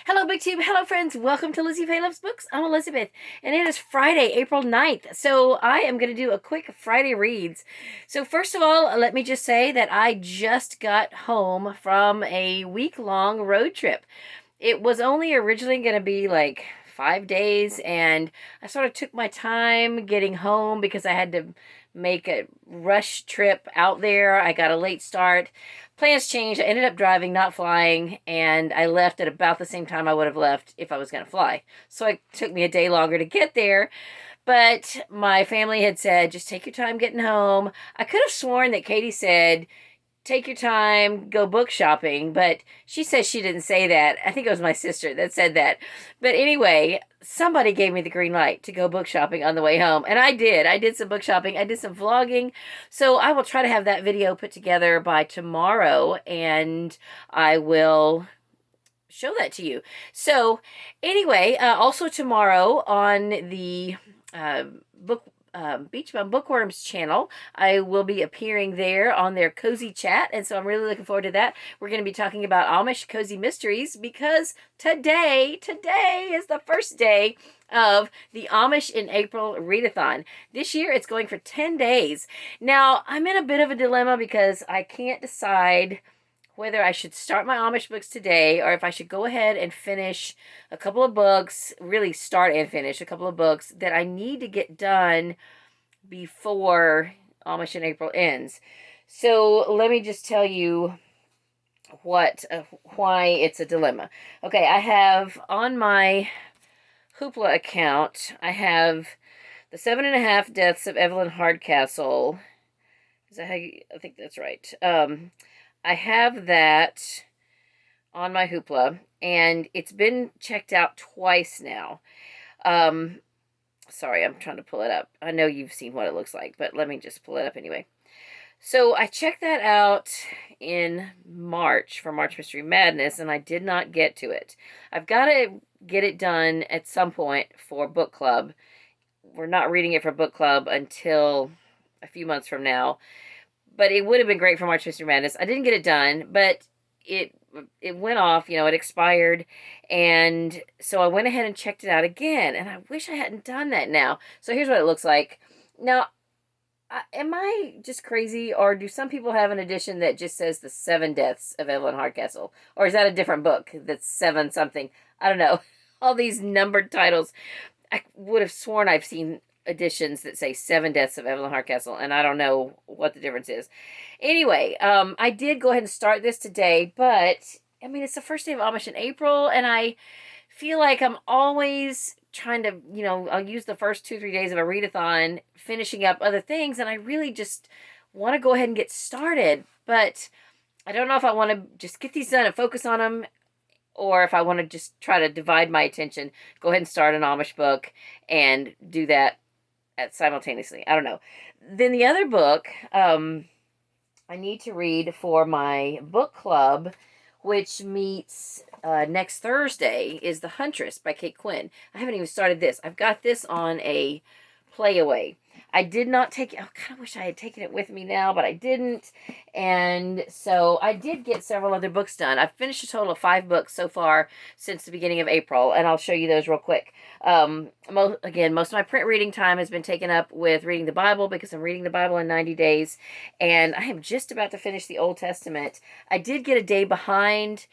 Hello, BookTube. Hello, friends. Welcome to Lizzie Faye Loves Books. I'm Elizabeth, and it is Friday, April 9th. So I am going to do a quick Friday reads. So first of all, let me just say that I just got home from a week-long road trip. It was only originally going to be like 5 days, and I sort of took my time getting home because I had to make a rush trip out there. I got a late start. Plans changed. I ended up driving, not flying, and I left at about the same time I would have left if I was going to fly. So it took me a day longer to get there. But my family had said, just take your time getting home. I could have sworn that Katie said, take your time, go book shopping, but she says she didn't say that. I think it was my sister that said that. But anyway, somebody gave me the green light to go book shopping on the way home, and I did. I did some book shopping. I did some vlogging, so I will try to have that video put together by tomorrow, and I will show that to you. So anyway, also tomorrow on the Beach Bum Bookworms channel, I will be appearing there on their cozy chat, and so I'm really looking forward to that. We're going to be talking about Amish cozy mysteries because today is the first day of the Amish in April Readathon. This year it's going for 10 days. Now, I'm in a bit of a dilemma because I can't decide whether I should start my Amish books today or if I should go ahead and finish a couple of books, really start and finish a couple of books that I need to get done before Amish in April ends. So let me just tell you why it's a dilemma. Okay, I have on my Hoopla account, I have the 7.5 Deaths of Evelyn Hardcastle. Is that how you, I think that's right. I have that on my Hoopla, and it's been checked out twice now. Sorry, I'm trying to pull it up. I know you've seen what it looks like, but let me just pull it up anyway. So I checked that out in March for March Mystery Madness, and I did not get to it. I've got to get it done at some point for book club. We're not reading it for book club until a few months from now. But it would have been great for March Mystery Madness. I didn't get it done, but it went off, it expired, and so I went ahead and checked it out again, and I wish I hadn't done that now. So here's what it looks like. Now, am I just crazy, or do some people have an edition that just says the 7 Deaths of Evelyn Hardcastle? Or is that a different book that's 7 something? I don't know. All these numbered titles. I would have sworn I've seen editions that say 7 Deaths of Evelyn Hardcastle, and I don't know what the difference is. Anyway, I did go ahead and start this today, but I mean, it's the first day of Amish in April, and I feel like I'm always trying to, I'll use the first 2-3 days of a readathon finishing up other things, and I really just want to go ahead and get started, but I don't know if I want to just get these done and focus on them, or if I want to just try to divide my attention, go ahead and start an Amish book and do that simultaneously. I don't know. Then the other book I need to read for my book club, which meets next Thursday, is The Huntress by Kate Quinn. I haven't even started this. I've got this on a playaway. I did not take it. I kind of wish I had taken it with me now, but I didn't. And so I did get several other books done. I've finished a total of 5 books so far since the beginning of April, and I'll show you those real quick. Again, most of my print reading time has been taken up with reading the Bible because I'm reading the Bible in 90 days, and I am just about to finish the Old Testament. I did get a day behind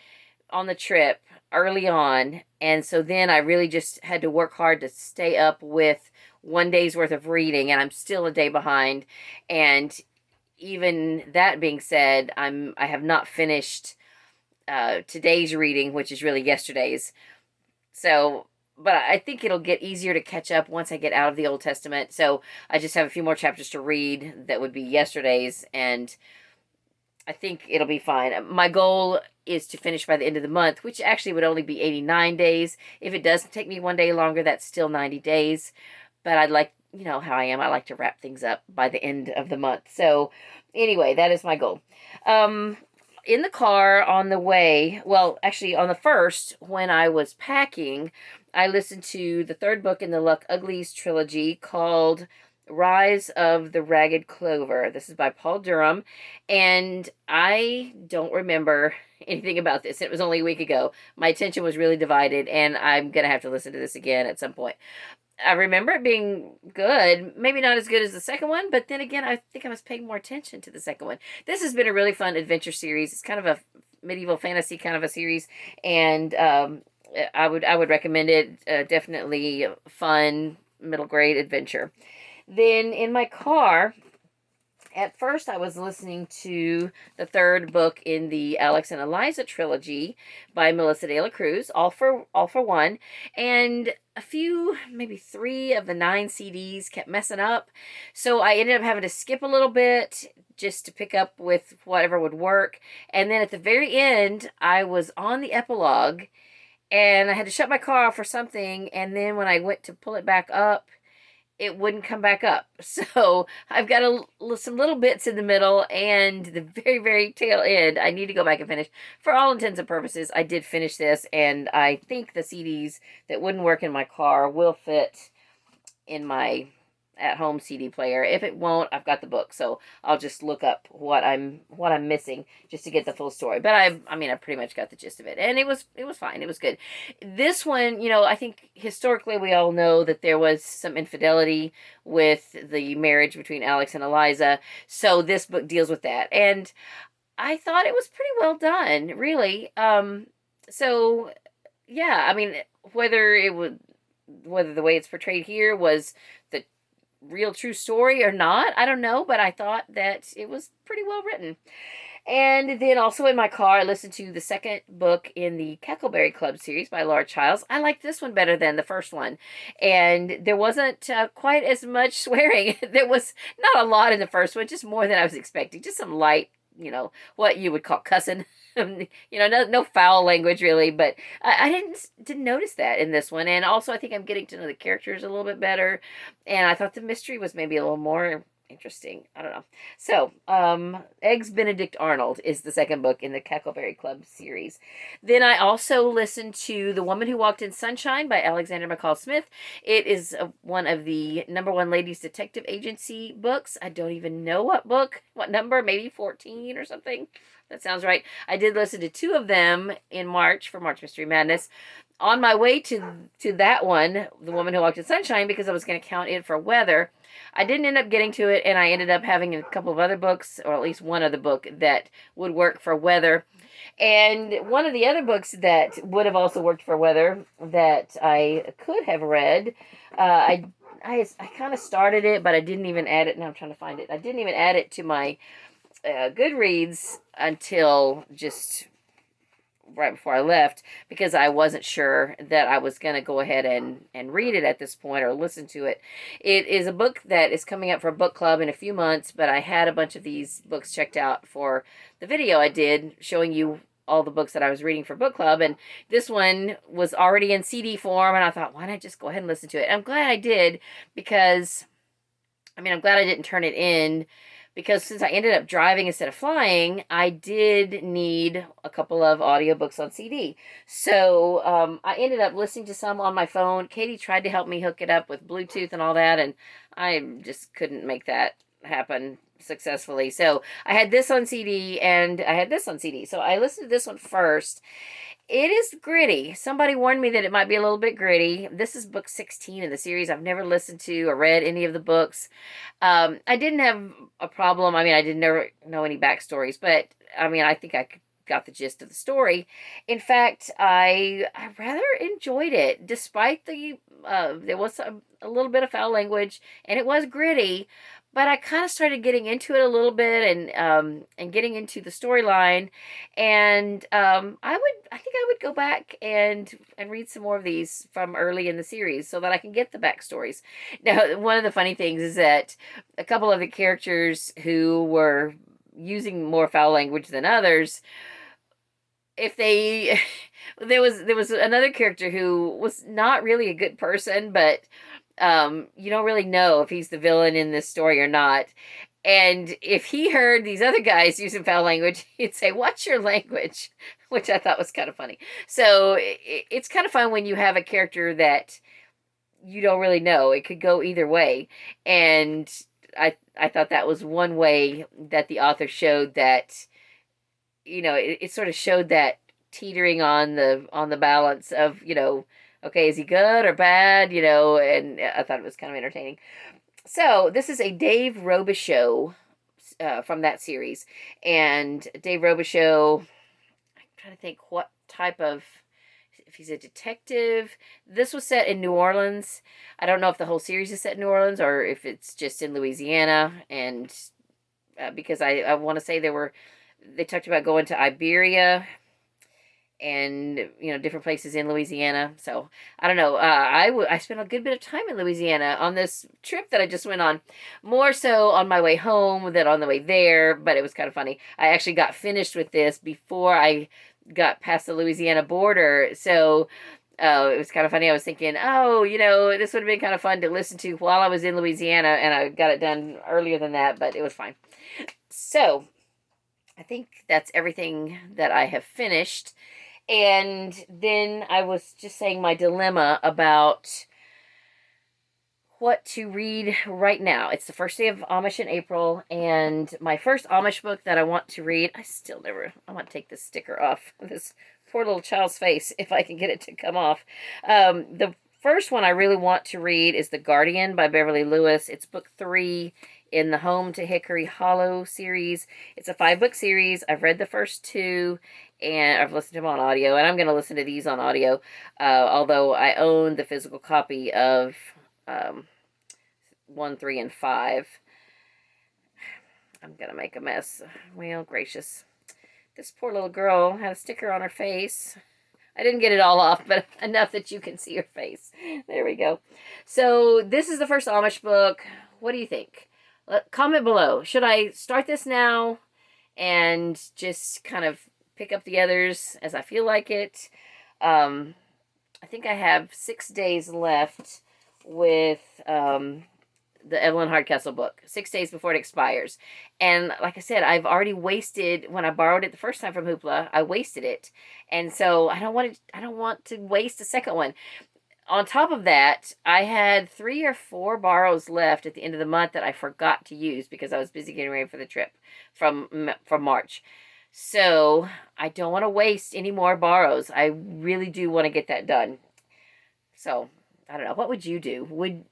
on the trip early on, and so then I really just had to work hard to stay up with 1 day's worth of reading, and I'm still a day behind. And even that being said, I have not finished today's reading, which is really yesterday's. So, but I think it'll get easier to catch up once I get out of the Old Testament. So I just have a few more chapters to read that would be yesterday's, and I think it'll be fine. My goal is to finish by the end of the month, which actually would only be 89 days. If it does take me 1 day longer, that's still 90 days. But I'd like, how I am, I like to wrap things up by the end of the month. So anyway, that is my goal. In the car on the way, well, actually on the first, when I was packing, I listened to the 3rd book in the Uglies trilogy called Rise of the Ragged Clover. This is by Paul Durham, and I don't remember anything about this. It was only a week ago. My attention was really divided, and I'm going to have to listen to this again at some point. I remember it being good, maybe not as good as the second one, but then again, I think I was paying more attention to the second one. This has been a really fun adventure series. It's kind of a medieval fantasy kind of a series, and I would recommend it. Definitely fun middle grade adventure. Then in my car, at first I was listening to the third book in the Alex and Eliza trilogy by Melissa De La Cruz, All for One, and a few, maybe 3 of the 9 CDs kept messing up, so I ended up having to skip a little bit just to pick up with whatever would work, and then at the very end, I was on the epilogue, and I had to shut my car off for something, and then when I went to pull it back up, it wouldn't come back up. So I've got some little bits in the middle and the very, very tail end. I need to go back and finish. For all intents and purposes, I did finish this, and I think the CDs that wouldn't work in my car will fit in my at-home CD player. If it won't, I've got the book, so I'll just look up what I'm missing just to get the full story. But I mean, I pretty much got the gist of it, and it was fine. It was good. This one, I think historically we all know that there was some infidelity with the marriage between Alex and Eliza, so this book deals with that, and I thought it was pretty well done, really. So yeah, I mean, whether the way it's portrayed here was the real true story or not, I don't know, but I thought that it was pretty well written. And then also in my car, I listened to the second book in the Cackleberry Club series by Laura Childs. I liked this one better than the first one. And there wasn't quite as much swearing. There was not a lot in the first one, just more than I was expecting. Just some light, what you would call cussing. No foul language really, but I didn't notice that in this one. And also I think I'm getting to know the characters a little bit better, and I thought the mystery was maybe a little more interesting. I don't know. So, Eggs Benedict Arnold is the second book in the Cackleberry Club series. Then I also listened to The Woman Who Walked in Sunshine by Alexander McCall Smith. It is one of the #1 Ladies Detective Agency books. I don't even know what number, maybe 14 or something. That sounds right. I did listen to 2 of them in March for March Mystery Madness. On my way to that one, The Woman Who Walked in Sunshine, because I was going to count it for weather, I didn't end up getting to it, and I ended up having a couple of other books, or at least one other book that would work for weather. And one of the other books that would have also worked for weather that I could have read, I kind of started it, but I didn't even add it. Now I'm trying to find it. I didn't even add it to my Goodreads until just right before I left, because I wasn't sure that I was going to go ahead and read it at this point or listen to it. It is a book that is coming up for a book club in a few months, but I had a bunch of these books checked out for the video I did showing you all the books that I was reading for book club, and this one was already in CD form, and I thought, why not just go ahead and listen to it? I'm glad I did, because I'm glad I didn't turn it in, because since I ended up driving instead of flying, I did need a couple of audiobooks on CD. So I ended up listening to some on my phone. Katie tried to help me hook it up with Bluetooth and all that, and I just couldn't make that happen successfully. So I had this on CD, and I had this on CD. So I listened to this one first. It is gritty. Somebody warned me that it might be a little bit gritty. This is book 16 in the series. I've never listened to or read any of the books. I didn't have a problem. I didn't never know any backstories, but I think I got the gist of the story. In fact, I rather enjoyed it, despite there was a little bit of foul language, and it was gritty. But I kind of started getting into it a little bit, and getting into the storyline, and I think I would go back and read some more of these from early in the series so that I can get the backstories. Now, one of the funny things is that a couple of the characters who were using more foul language than others, there was another character who was not really a good person, but you don't really know if he's the villain in this story or not. And if he heard these other guys using foul language, he'd say, "Watch your language," which I thought was kind of funny. So it's kind of fun when you have a character that you don't really know. It could go either way. And I thought that was one way that the author showed that, it sort of showed that teetering on the balance of, okay, is he good or bad, and I thought it was kind of entertaining. So this is a Dave Robicheaux from that series. And Dave Robicheaux, I'm trying to think what type of, if he's a detective. This was set in New Orleans. I don't know if the whole series is set in New Orleans or if it's just in Louisiana. And because I want to say they talked about going to Iberia and different places in Louisiana. So I don't know. I spent a good bit of time in Louisiana on this trip that I just went on, more so on my way home than on the way there. But it was kind of funny. I actually got finished with this before I got past the Louisiana border. So it was kind of funny. I was thinking, oh, this would have been kind of fun to listen to while I was in Louisiana, and I got it done earlier than that, but it was fine. So I think that's everything that I have finished. And then I was just saying my dilemma about what to read right now. It's the first day of Amish in April, and my first Amish book that I want to read, I want to take this sticker off this poor little child's face if I can get it to come off. The first one I really want to read is The Guardian by Beverly Lewis. It's book 3 in the Home to Hickory Hollow series. It's a 5-book series. I've read the first 2, and I've listened to them on audio, and I'm going to listen to these on audio, although I own the physical copy of 1, 3, and 5. I'm going to make a mess. Well, gracious. This poor little girl had a sticker on her face. I didn't get it all off, but enough that you can see her face. There we go. So this is the first Amish book. What do you think? Comment below. Should I start this now and just kind of pick up the others as I feel like it? I think I have 6 days left with the Evelyn Hardcastle book. 6 days before it expires. And like I said, I've already wasted, when I borrowed it the first time from Hoopla, I wasted it. And so I don't want to waste a second one. On top of that, I had 3 or 4 borrows left at the end of the month that I forgot to use because I was busy getting ready for the trip from March. So I don't want to waste any more borrows. I really do want to get that done. So I don't know. What would you do?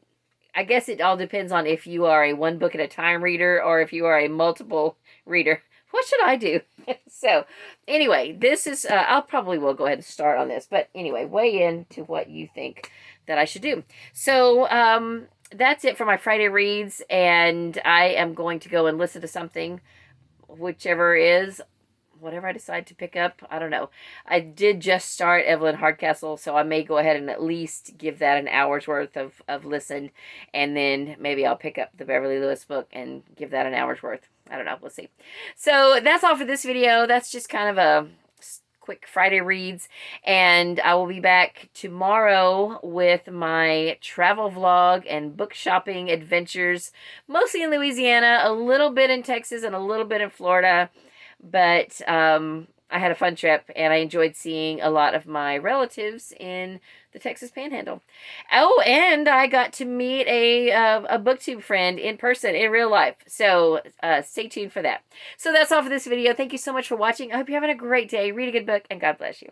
I guess it all depends on if you are a one book at a time reader or if you are a multiple reader. What should I do? So anyway, this is, I'll probably will go ahead and start on this. But anyway, weigh in to what you think that I should do. So that's it for my Friday reads. And I am going to go and listen to something, whichever is, whatever I decide to pick up. I don't know. I did just start Evelyn Hardcastle, so I may go ahead and at least give that an hour's worth of listen. And then maybe I'll pick up the Beverly Lewis book and give that an hour's worth. I don't know. We'll see. So that's all for this video. That's just kind of a quick Friday reads. And I will be back tomorrow with my travel vlog and book shopping adventures, mostly in Louisiana, a little bit in Texas, and a little bit in Florida. But I had a fun trip, and I enjoyed seeing a lot of my relatives in the Texas Panhandle. Oh, and I got to meet a BookTube friend in person, in real life. So stay tuned for that. So that's all for this video. Thank you so much for watching. I hope you're having a great day. Read a good book, and God bless you.